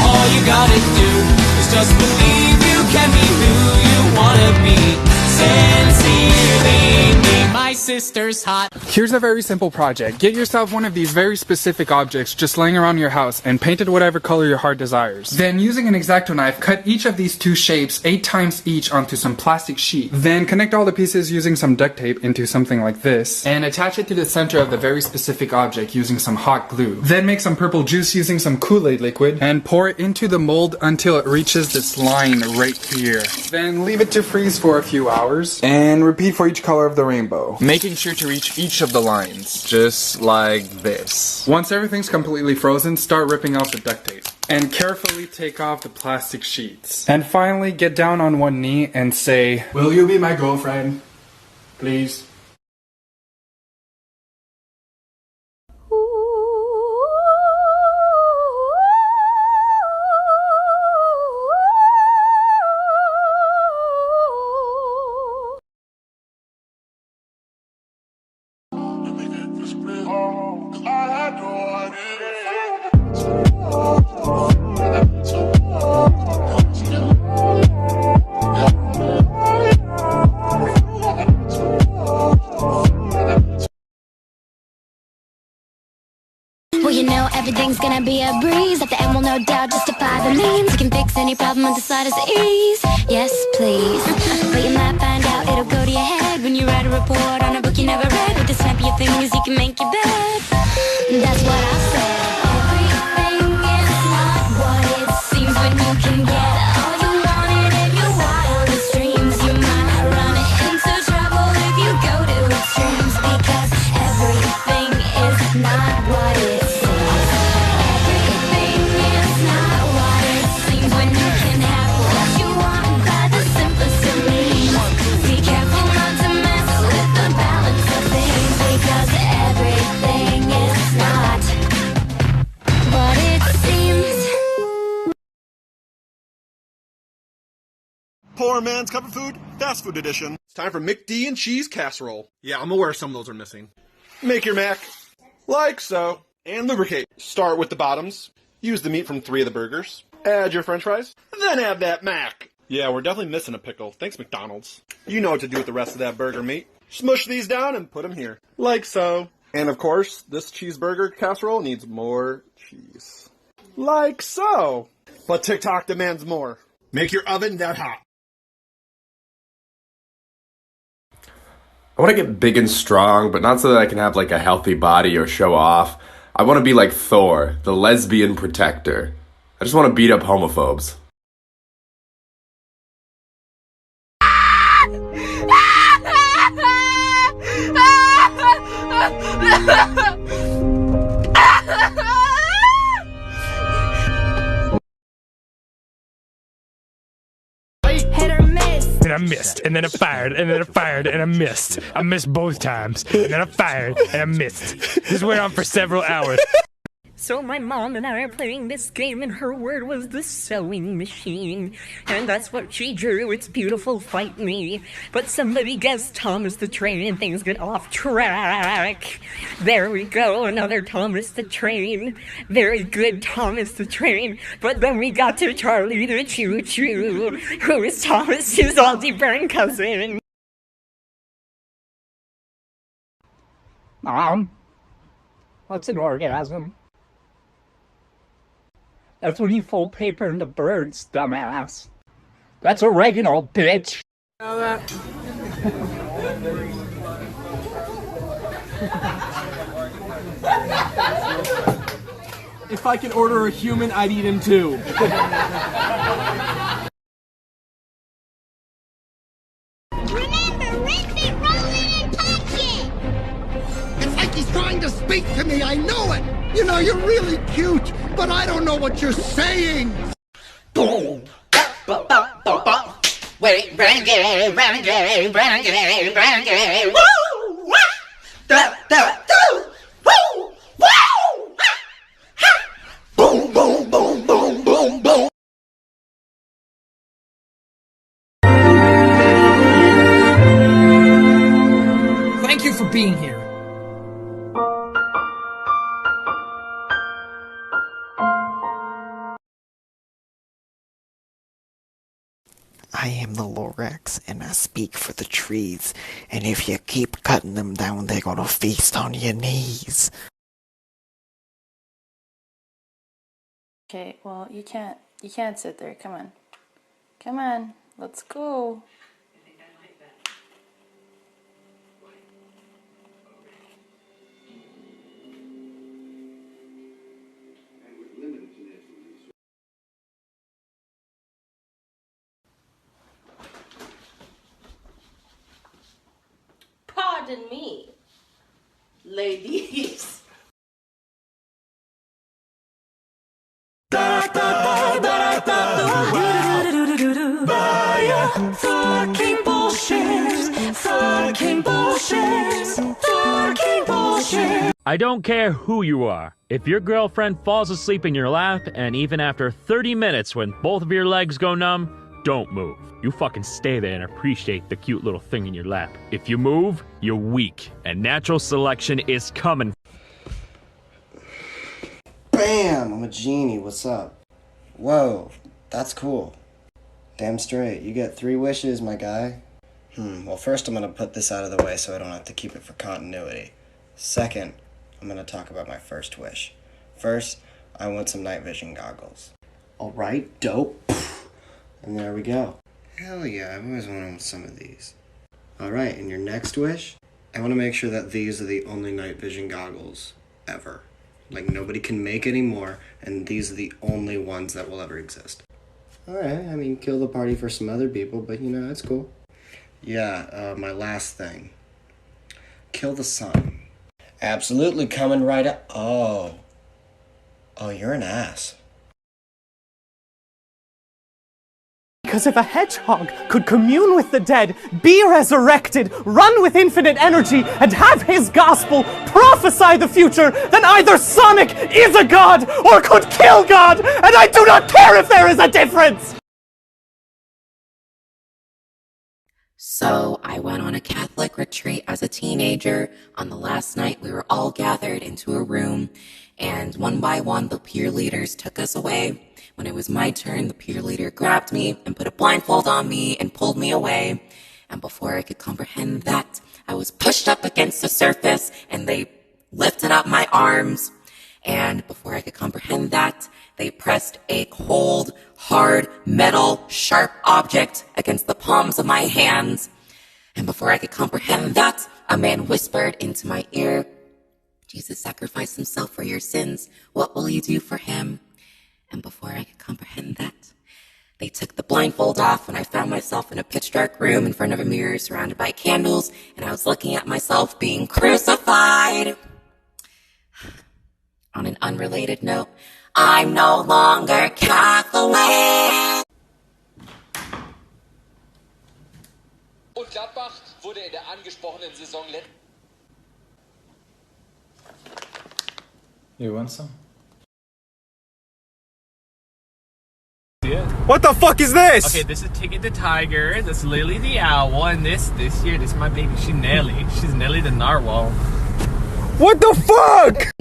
All you gotta do is just believe you can be who you wanna be. Sincerely, me, my sister's hot. Here's a very simple project. Get yourself one of these very specific objects just laying around your house and paint it whatever color your heart desires. Then using an X-Acto knife, cut each of these two shapes 8 times each onto some plastic sheet. Then connect all the pieces using some duct tape into something like this and attach it to the center of the very specific object using some hot glue. Then make some purple juice using some Kool-Aid liquid and pour it into the mold until it reaches this line right here. Then leave it to freeze for a few hours and repeat for each color of the rainbow, making sure to reach each of the lines, just like this. Once everything's completely frozen, start ripping off the duct tape and carefully take off the plastic sheets. And finally, get down on one knee and say, "Will you be my girlfriend? Please?" Well, you know everything's gonna be a breeze. At the end, we'll no doubt justify the means. We can fix any problem with the slightest ease. Yes, please. But you might find out it'll go to your head when you write a report on a book you never read. With the snap of your fingers, you can make your bed. That's what I said. Everything is not what it seems when you can get all you wanted in your wildest dreams. You might run into trouble if you go to extremes, because everything is not what it because Poor man's comfort food, fast food edition. It's time for McD and cheese casserole. Yeah, I'm aware some of those are missing. Make your mac, like so, and lubricate. Start with the bottoms. Use the meat from 3 of the burgers. Add your french fries, then add that mac. Yeah, we're definitely missing a pickle. Thanks, McDonald's. You know what to do with the rest of that burger meat. Smush these down and put them here, like so. And of course, this cheeseburger casserole needs more cheese. Like so. But TikTok demands more. Make your oven that hot. I want to get big and strong, but not so that I can have like a healthy body or show off. I want to be like Thor, the lesbian protector. I just want to beat up homophobes. Hit or miss. And I missed, and then I fired, and then I fired, and I missed. I missed both times, and then I fired, and I missed. This went on for several hours. So my mom and I are playing this game, and her word was the sewing machine. And that's what she drew. It's beautiful, fight me. But somebody guessed Thomas the Train, and things get off track. There we go, another Thomas the Train. Very good, Thomas the Train. But then we got to Charlie the Choo-Choo, who is Thomas's algebra cousin. Mom, what's an orgasm? That's when you fold paper into birds, dumbass. That's oregano, bitch. If I could order a human, I'd eat him too. Remember, rinse it, roll it, and punch it! It's like he's trying to speak to me, I know it! You know, you're really cute, but I don't know what you're saying! Boom! Wait, renegade, renegade, renegade, renegade! Woo! Woo! Woo! Woo! Boom, boom, boom, boom, boom, boom! Thank you for being here. I am the Lorax, and I speak for the trees, and if you keep cutting them down, they're gonna feast on your knees. Okay, well, you can't sit there. Come on. Come on, let's go. Pardon me, ladies. Fucking bullshit. Fucking bullshit. Fucking bullshit. I don't care who you are. If your girlfriend falls asleep in your lap, and even after 30 minutes when both of your legs go numb, don't move. You fucking stay there and appreciate the cute little thing in your lap. If you move, you're weak, and natural selection is coming. Bam! I'm a genie, what's up? Whoa, that's cool. Damn straight, you get 3 wishes, my guy. Well, first I'm gonna put this out of the way so I don't have to keep it for continuity. Second, I'm gonna talk about my first wish. First, I want some night vision goggles. Alright, dope. And there we go. Hell yeah, I've always wanted some of these. Alright, and your next wish? I want to make sure that these are the only night vision goggles ever. Like, nobody can make any more, and these are the only ones that will ever exist. Alright, I mean, kill the party for some other people, but you know, that's cool. Yeah, my last thing. Kill the sun. Absolutely coming right up. Oh, you're an ass. Because if a hedgehog could commune with the dead, be resurrected, run with infinite energy, and have his gospel prophesy the future, then either Sonic is a god or could kill God, and I do not care if there is a difference! So I went on a Catholic retreat as a teenager. On the last night, we were all gathered into a room, and one by one, the peer leaders took us away. When it was my turn, the peer leader grabbed me and put a blindfold on me and pulled me away. And before I could comprehend that, I was pushed up against the surface, and they lifted up my arms. And before I could comprehend that, they pressed a cold, hard, metal, sharp object against the palms of my hands. And before I could comprehend that, a man whispered into my ear, Jesus sacrificed himself for your sins. What will you do for him? And before I could comprehend that, they took the blindfold off, and I found myself in a pitch dark room in front of a mirror surrounded by candles, and I was looking at myself being crucified. On an unrelated note, I'm no longer Catholic. Und Gladbach wurde in der angesprochenen Saison You want some? What the fuck is this? Okay, this is Ticket the Tiger, this is Lily the Owl, and this here, this is my baby, she's Nelly. She's Nelly the Narwhal. What the fuck?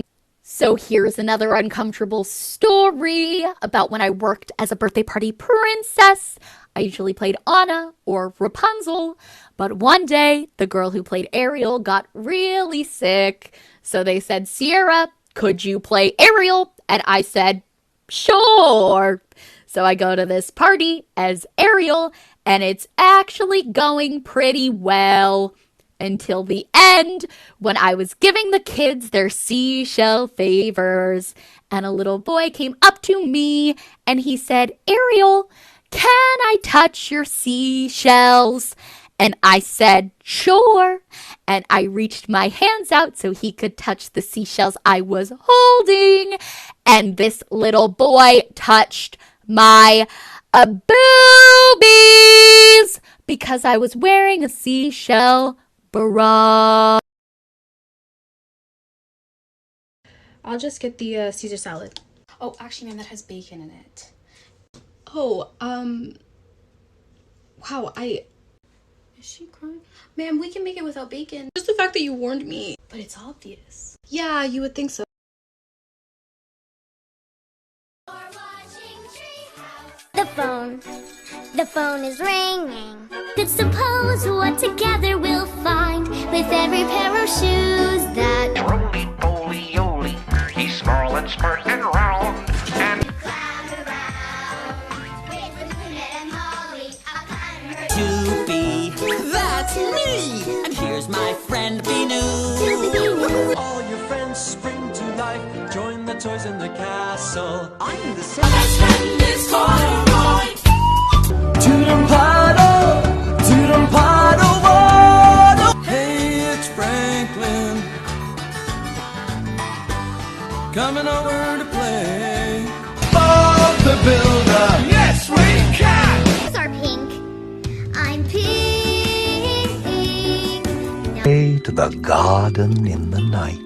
So here's another uncomfortable story about when I worked as a birthday party princess. I usually played Anna or Rapunzel, but one day the girl who played Ariel got really sick. So they said, Sierra, could you play Ariel? And I said, sure. So I go to this party as Ariel, and it's actually going pretty well. Until the end, when I was giving the kids their seashell favors, and a little boy came up to me and he said, Ariel, can I touch your seashells? And I said, sure. And I reached my hands out so he could touch the seashells I was holding. And this little boy touched my boobies because I was wearing a seashell bra. I'll just get the Caesar salad. Oh, actually, man, that has bacon in it. Oh, wow, Is she crying? Ma'am, we can make it without bacon. Just the fact that you warned me. But it's obvious. Yeah, you would think so. The phone is ringing. Let's suppose what together we'll find with every pair of shoes that roly-poly-oly, he's small and spurt and round and Doopy, that's me! And here's my friend Binoo. All your friends spring to life, join the toys in the castle. I'm the My best friend is Corduroy. Toodum paddle, toodum paddle, waddle. Hey, it's Franklin, coming over to play. Bob the Builder, yes we can. These are pink. I'm pink. Way to the garden in the night.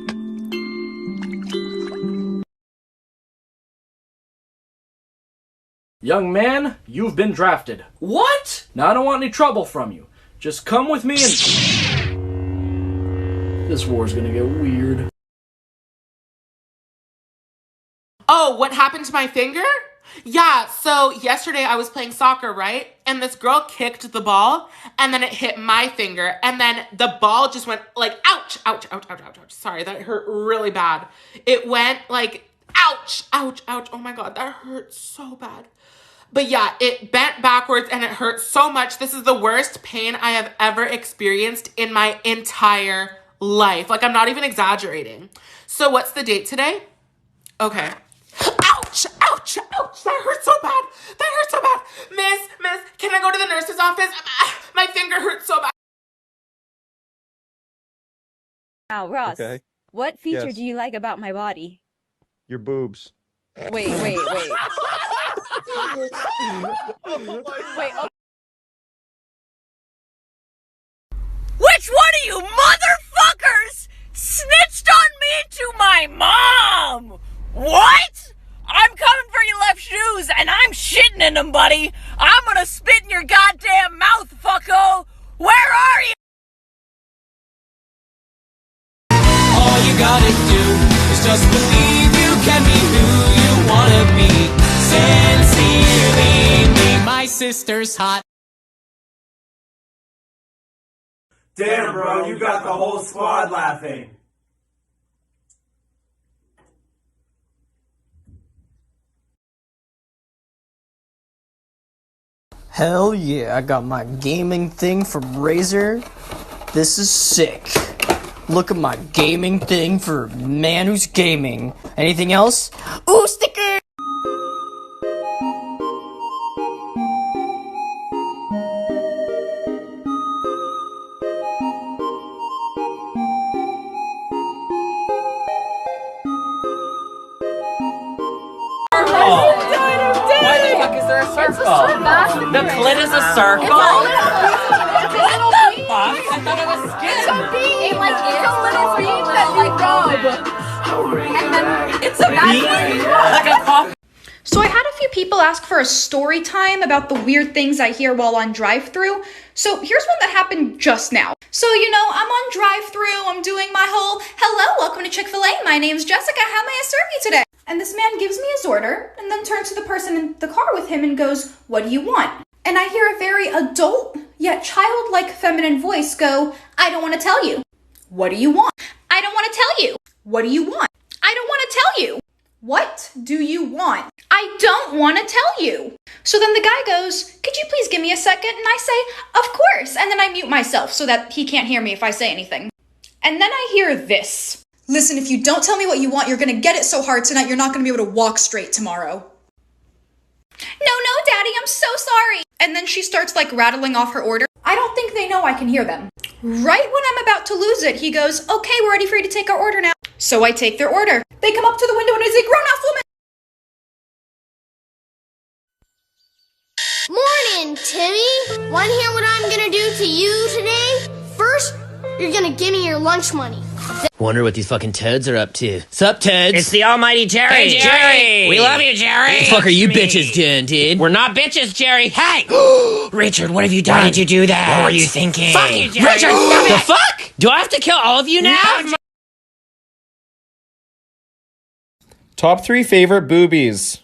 Young man, you've been drafted. What? Now, I don't want any trouble from you. Just come with me and... This war's gonna get weird. Oh, what happened to my finger? Yeah, so yesterday I was playing soccer, right? And this girl kicked the ball, and then it hit my finger, and then the ball just went like, ouch, ouch, ouch, ouch, ouch, ouch. Sorry, that hurt really bad. It went like, ouch, ouch, ouch. Oh my God, that hurt so bad. But yeah, it bent backwards and it hurt so much. This is the worst pain I have ever experienced in my entire life. Like, I'm not even exaggerating. So what's the date today? Okay. Ouch, ouch, ouch. That hurts so bad. That hurts so bad. Miss, can I go to the nurse's office? My finger hurts so bad. Now, Ross, Okay. what feature Yes. do you like about my body? Your boobs. Wait. Wait, Which one of you motherfuckers snitched on me to my mom? What? I'm coming for your left shoes and I'm shitting in them, buddy. I'm gonna spit in your goddamn mouth, fucko. Where are you? All you gotta do is just believe you can be who you wanna be. Sincerely me, my sister's hot. Damn, bro, you got the whole squad laughing. Hell yeah, I got my gaming thing from Razer. This is sick. Look at my gaming thing for a man who's gaming. Anything else? Ooh, sticker! Why the fuck is there a circle? The clit is a circle? What the fuck? I thought it was skin. It's a bee! Like, it's a little bee that you rub. And then it's a bee? Like a coffee. So I had a few people ask for a story time about the weird things I hear while on drive-thru. So here's one that happened just now. So, you know, I'm on drive-thru, I'm doing my whole, hello, welcome to Chick-fil-A, my name's Jessica, how may I serve you today? And this man gives me his order, and then turns to the person in the car with him and goes, what do you want? And I hear a very adult, yet childlike feminine voice go, I don't want to tell you. What do you want? I don't want to tell you. What do you want? I don't want to tell you. What do you want? I don't want to tell you. So then the guy goes, could you please give me a second? And I say, of course. And then I mute myself so that he can't hear me if I say anything. And then I hear this. Listen, if you don't tell me what you want, you're gonna get it so hard tonight you're not gonna be able to walk straight tomorrow. No, Daddy, I'm so sorry. And then she starts like rattling off her order. I don't think they know I can hear them. Right when I'm about to lose it, he goes, okay, we're ready for you to take our order now. So I take their order. They come up to the window and I say, grown-ass woman. Morning, Timmy. Want to hear what I'm gonna do to you today? First, you're gonna give me your lunch money. Wonder what these fucking toads are up to. Sup, toads? It's the almighty Jerry. Hey, Jerry! We love you, Jerry. What the fuck are you bitches doing, dude? We're not bitches, Jerry. Hey! Richard, what have you done? Why did you do that? What were you thinking? Fuck you, Jerry. Richard, Stop the it. fuck? Do I have to kill all of you now? Top 3 favorite boobies.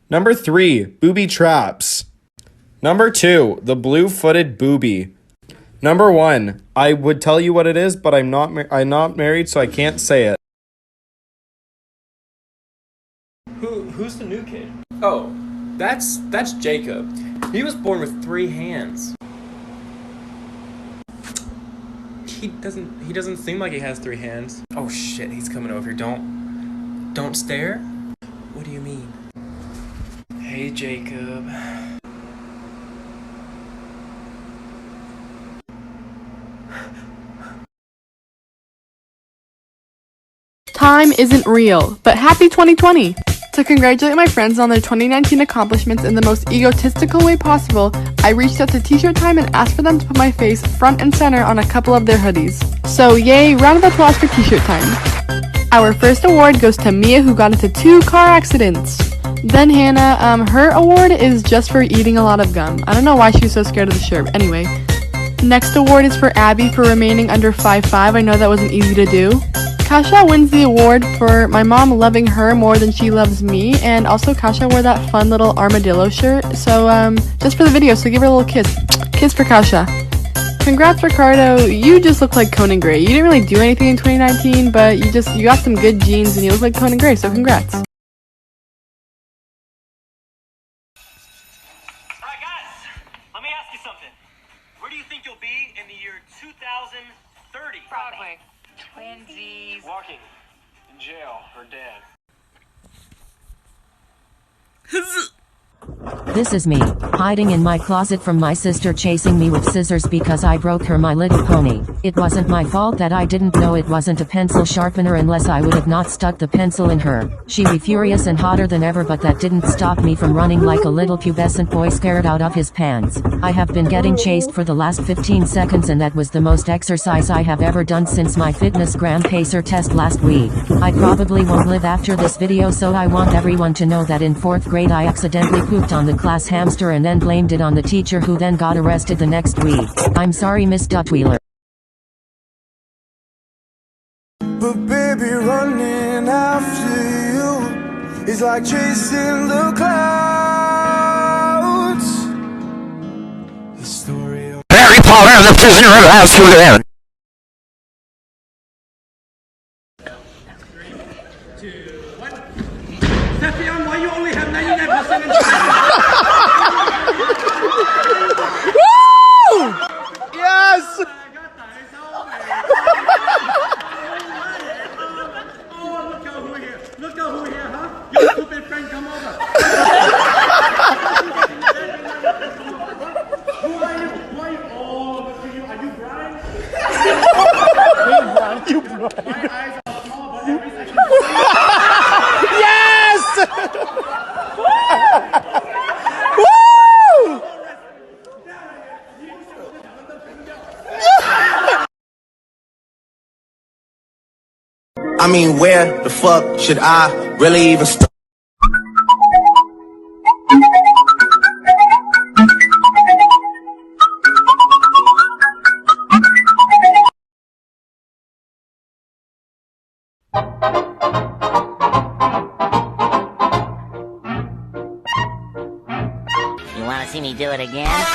Number 3, booby traps. Number 2, the blue-footed booby. Number 1, I would tell you what it is, but I'm not married, so I can't say it. Who's the new kid? Oh, that's Jacob. He was born with 3 hands. He doesn't seem like he has 3 hands. Oh shit, he's coming over. Don't stare? What do you mean? Hey, Jacob. Time isn't real, but happy 2020! To congratulate my friends on their 2019 accomplishments in the most egotistical way possible, I reached out to T-shirt Time and asked for them to put my face front and center on a couple of their hoodies. So yay, round of applause for T-shirt Time. Our first award goes to Mia, who got into 2 car accidents. Then Hannah, her award is just for eating a lot of gum. I don't know why she was so scared of the shirt. Anyway, next award is for Abby for remaining under 5'5". I know that wasn't easy to do. Kasha wins the award for my mom loving her more than she loves me, and also Kasha wore that fun little armadillo shirt, so just for the video, so give her a little kiss. Kiss for Kasha. Congrats, Ricardo, you just look like Conan Gray. You didn't really do anything in 2019, but you got some good genes and you look like Conan Gray, so congrats. Alright guys, let me ask you something. Where do you think you'll be in the year 2030? Broadway. Twinsies. Walking. In jail. Or dead. This is me, hiding in my closet from my sister chasing me with scissors because I broke her My Little Pony. It wasn't my fault that I didn't know it wasn't a pencil sharpener unless I would have not stuck the pencil in her. She'd be furious and hotter than ever, but that didn't stop me from running like a little pubescent boy scared out of his pants. I have been getting chased for the last 15 seconds and that was the most exercise I have ever done since my fitness gram pacer test last week. I probably won't live after this video, so I want everyone to know that in 4th grade I accidentally pooped on on the class hamster and then blamed it on the teacher who then got arrested the next week. I'm sorry, Miss Duttweiler. But baby, running after you is like chasing the clouds. The story of Harry Potter and the Prisoner of Azkaban. Stefan, why you only have 99% in Woo! Yes! Look out who here, huh? Your stupid friend come over. Who are you? Who are you? Oh, look at you. Are you Brian? You Brian. My eyes are small, but every second. Yes! I mean, where the fuck should I really even start? You wanna see me do it again?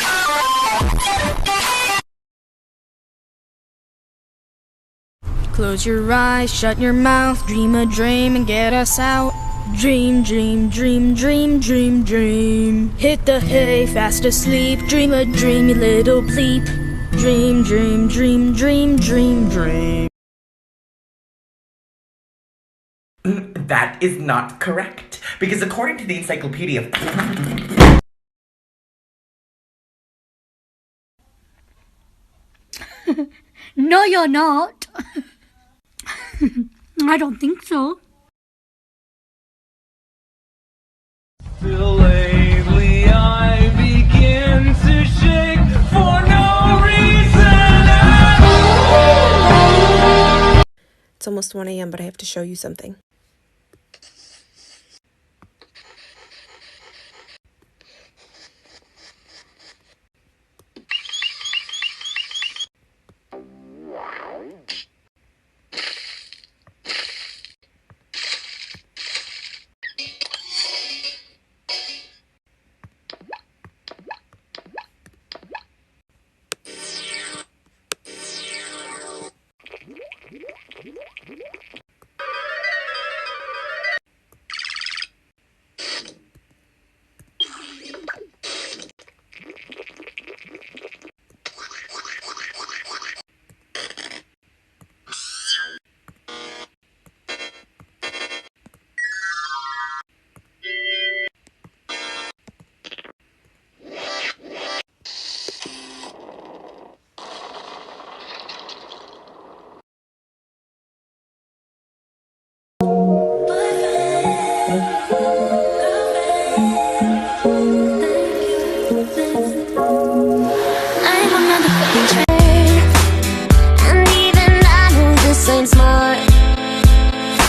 Close your eyes, shut your mouth, dream a dream and get us out. Dream, dream, dream, dream, dream, dream. Hit the hay, fast asleep, dream a dream, you little bleep. Dream, dream, dream, dream, dream, dream. That is not correct, because according to the encyclopedia... No, you're not. I don't think so. Lately I begin to shake for no reason. It's almost 1 a.m., but I have to show you something.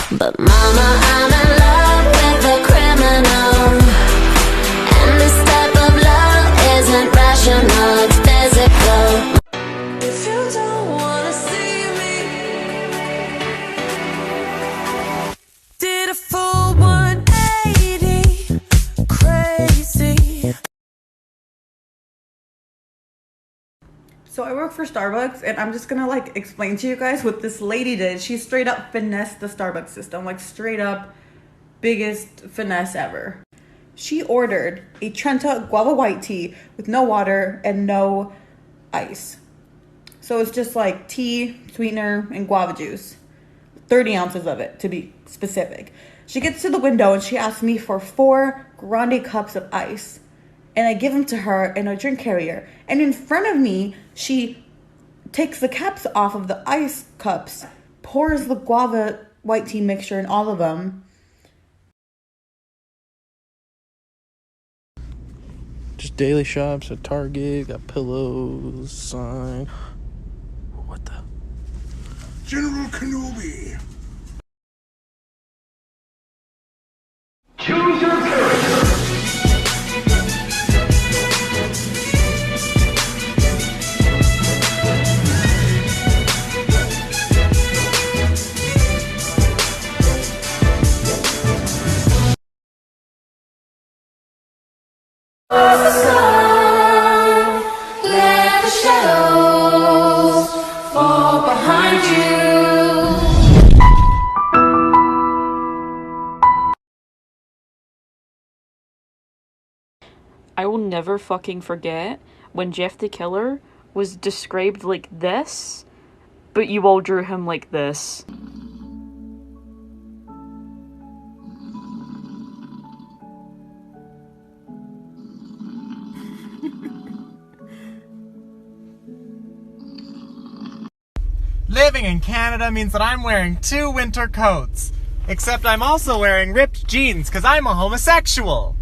But mama, I'm in love with a criminal. And this type of love isn't rational, it's physical. If you don't wanna see me, did a full 180, crazy. So I work for Starbucks, and I'm just gonna like explain to you guys what this lady did. She straight up finessed the Starbucks system, like straight up biggest finesse ever. She ordered a Trenta guava white tea with no water and no ice. So it's just like tea, sweetener, and guava juice. 30 ounces of it, to be specific. She gets to the window and she asks me for 4 grande cups of ice. And I give them to her in a drink carrier. And in front of me, she takes the caps off of the ice cups, pours the guava white tea mixture in all of them. Just daily shops at Target, got pillows, sign. What the? General Kenobi. Choose your character. the shadows fall behind you. I will never fucking forget when Jeff the Killer was described like this, but you all drew him like this. Living in Canada means that I'm wearing 2 winter coats. Except I'm also wearing ripped jeans because I'm a homosexual.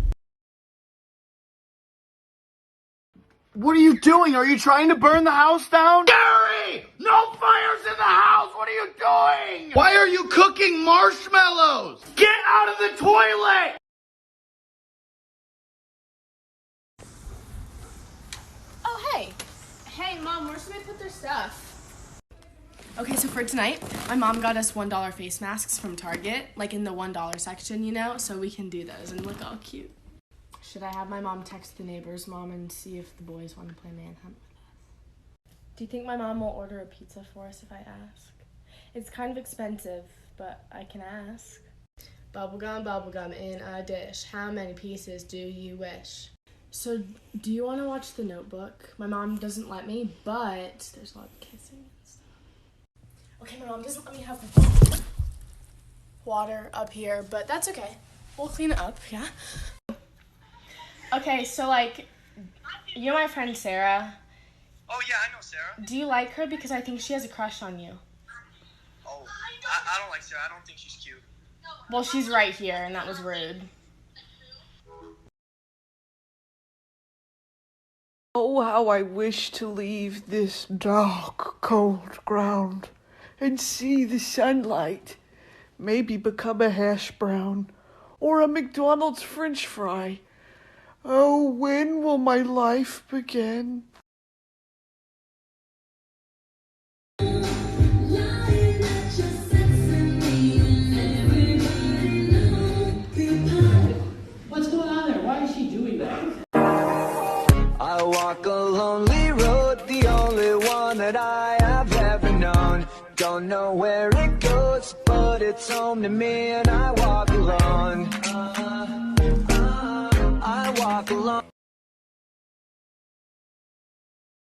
What are you doing? Are you trying to burn the house down? Gary! No fires in the house! What are you doing? Why are you cooking marshmallows? Get out of the toilet! Oh, hey. Hey, Mom, where should I put their stuff? Okay, so for tonight, my mom got us $1 face masks from Target, like in the $1 section, you know, so we can do those and look all cute. Should I have my mom text the neighbor's mom and see if the boys want to play manhunt with us? Do you think my mom will order a pizza for us if I ask? It's kind of expensive, but I can ask. Bubblegum in a dish. How many pieces do you wish? So, do you want to watch The Notebook? My mom doesn't let me, but there's a lot of kissing and stuff. Okay, my mom doesn't let me have water up here, but that's okay. We'll clean it up, yeah? Okay, so, like, you know my friend Sarah? Oh, yeah, I know Sarah. Do you like her? Because I think she has a crush on you. Oh, I don't like Sarah. I don't think she's cute. Well, she's right here, and that was rude. Oh, how I wish to leave this dark, cold ground and see the sunlight. Maybe become a hash brown or a McDonald's French fry. Oh, when will my life begin? What's going on there? Why is she doing that? I walk a lonely road, the only one that I have ever known. Don't know where it goes, but it's home to me, and I walk alone. I walk alone.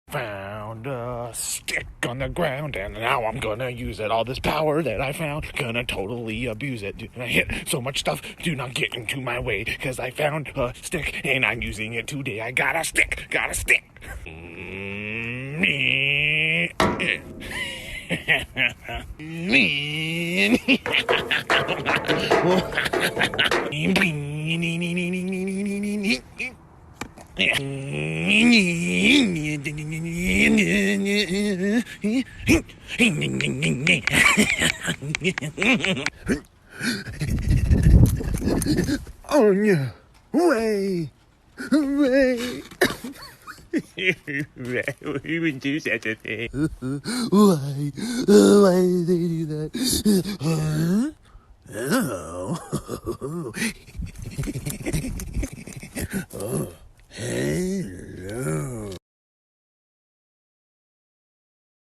Found a stick on the ground, and now I'm gonna use it. All this power that I found, gonna totally abuse it. I hit so much stuff, do not get into my way, cause I found a stick, and I'm using it today. I got a stick, Oh no! Way! Who would do such a thing? Why? Why did they do that? Huh? Oh. Oh.